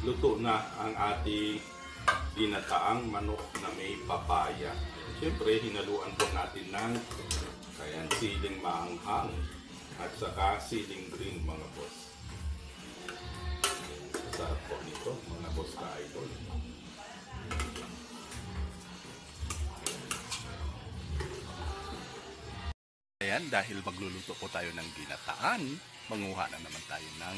luto na ang ating ginataang manok na may papaya. Siyempre, hinaluan po natin ng siling maanghang at saka siling green, mga boss. Sarap po nito, mga boss ka-idol. Ayan, dahil magluluto po tayo ng ginataan, manguha na naman tayo ng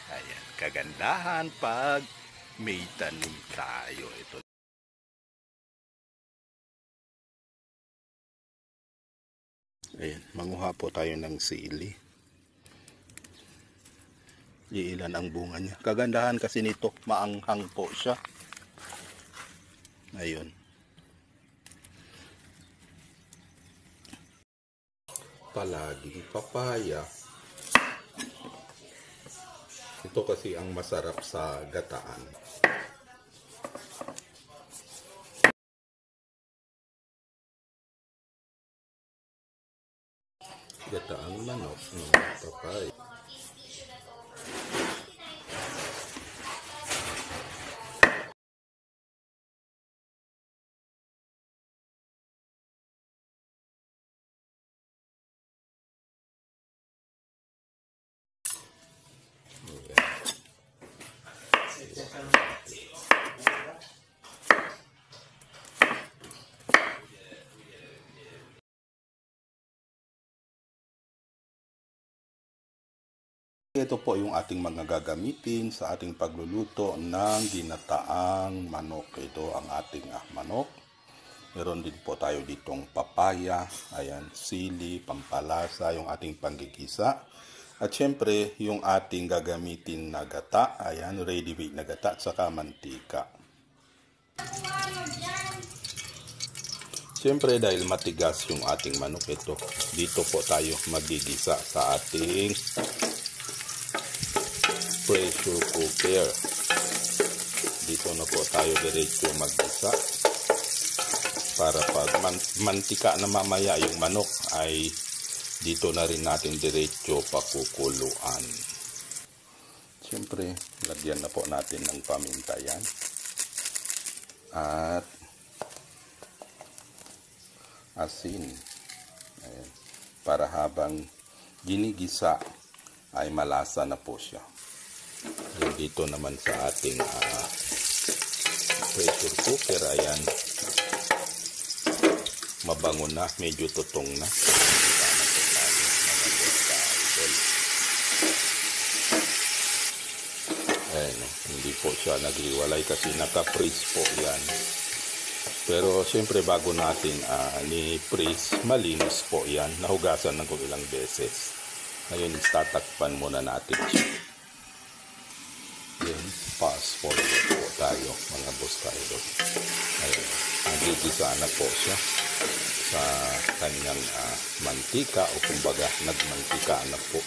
ayan, kagandahan pag may tanim tayo. Ito. Ayan, manguha po tayo ng sili. Iilan ang bunga niya. Kagandahan kasi nito, maanghang po siya. Ayun. Palaging papaya. Ito kasi ang masarap sa gataan. Gataang manok ng papaya. Ito po yung ating mga gagamitin sa ating pagluluto ng ginataang manok. Ito ang ating manok. Meron din po tayo ditong papaya, ayan, sili, pampalasa, yung ating panggigisa. At syempre, yung ating gagamitin na gata, ayan, ready-made na gata, at saka mantika. Siyempre, dahil matigas yung ating manok, ito, dito po tayo magigisa sa ating pressure cooker. Dito na po tayo diretso maggisa para pag mantika na mamaya yung manok ay dito na rin natin diretso pakukuluan. Siyempre, lagyan na po natin ng paminta yan. At asin. Ayan. Para habang ginigisa ay malasa na po siya. Ayan, dito naman sa ating pressure cooker, ayan, mabango na, medyo tutong na. Ayan, hindi po siya naghiwalay kasi naka-freeze po yan. Pero siyempre bago natin ni-freeze, malinis po yan. Nahugasan na kung ilang beses. Ngayon, tatakpan muna natin siya. Then, fast forward po tayo, mga boss tayo. Ayun, nagigisa na po siya sa kanyang mantika o kumbaga nagmantika na po.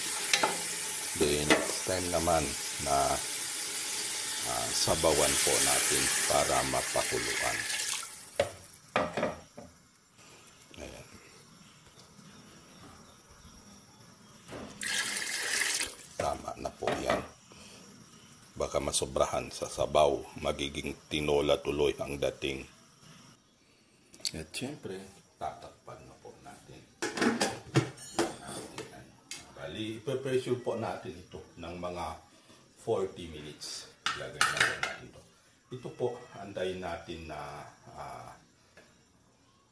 Then, next time naman na sabawan po natin para mapakuluan. Ayan. Tama na po yan. Baka masobrahan sa sabaw, magiging tinola tuloy ang dating. At syempre, tatakpan na po natin. Bali, ipe-pressure po natin ito ng mga 40 minutes. Lagay natin ito. Ito po, antayin natin na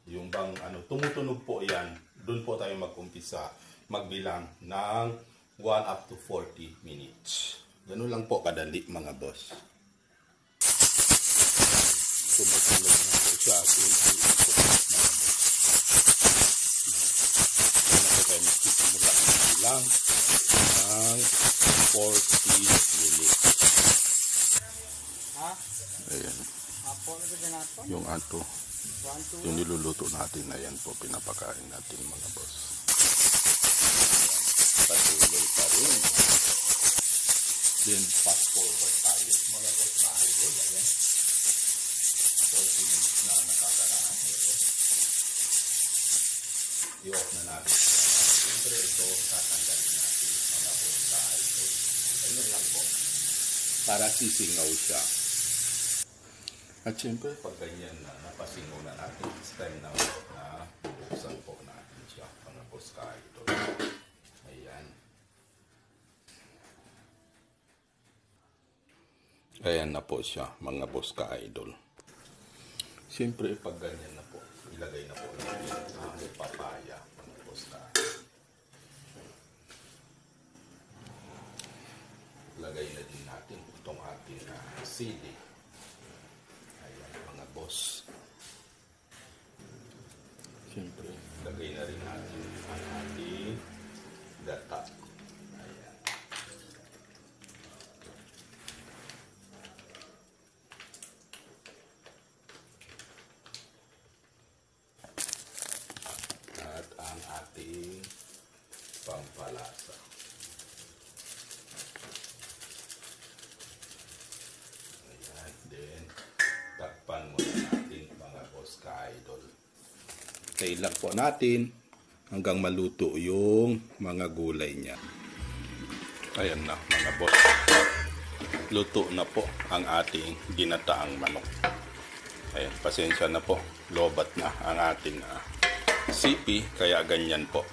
yung bang tumutunog po yan. Doon po tayo mag-umpisa magbilang ng 1 up to 40 minutes. Ganun lang po kadali, mga boss. Tumutunog na po siya. Tayo magsisimula lang ng 40 minutes. Ayan. Yung yung niluluto natin na yan po, pinapakain natin, mga boss. Patuloy pa rin. Then fast forward tayo, mga boss tayo. Ayan. 40 minutes na nakakaraan. I-off na natin. Siyempre ito, tatanggalin natin, mga boss tayo. Ayun lang po. para sisingaw siya. At syempre, pag ganyan na napasingaw na natin, it's time na bubuksan po natin siya, mga boss ka-idol. Ayan. Ayan na po siya, mga boss ka-idol. Siyempre, pag ganyan na po, ilagay na po natin ang papaya, mga boss ka-idol. Lagay na din natin itong ating sili. Ayan, mga boss. Siyempre, lagay na rin natin ang ating gata. Ayan. At ang ating pampalasa. Ayan, then takpan muna natin, mga boss ka-idol. Tayo lang po natin hanggang maluto yung mga gulay niya. Ayan na, mga boss. Luto na po ang ating ginataang manok. Ayan, pasensya na po. Lobat na ang ating sipi, kaya ganyan po.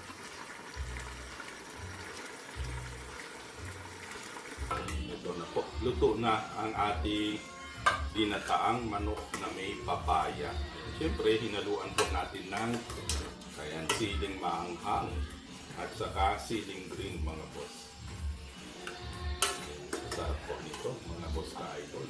Ito na po. Luto na ang ating ginataang manok na may papaya. Siyempre, hinaluan po natin ng siling maanghang at saka siling green, mga boss. Sarap po nito, mga boss ka-idol.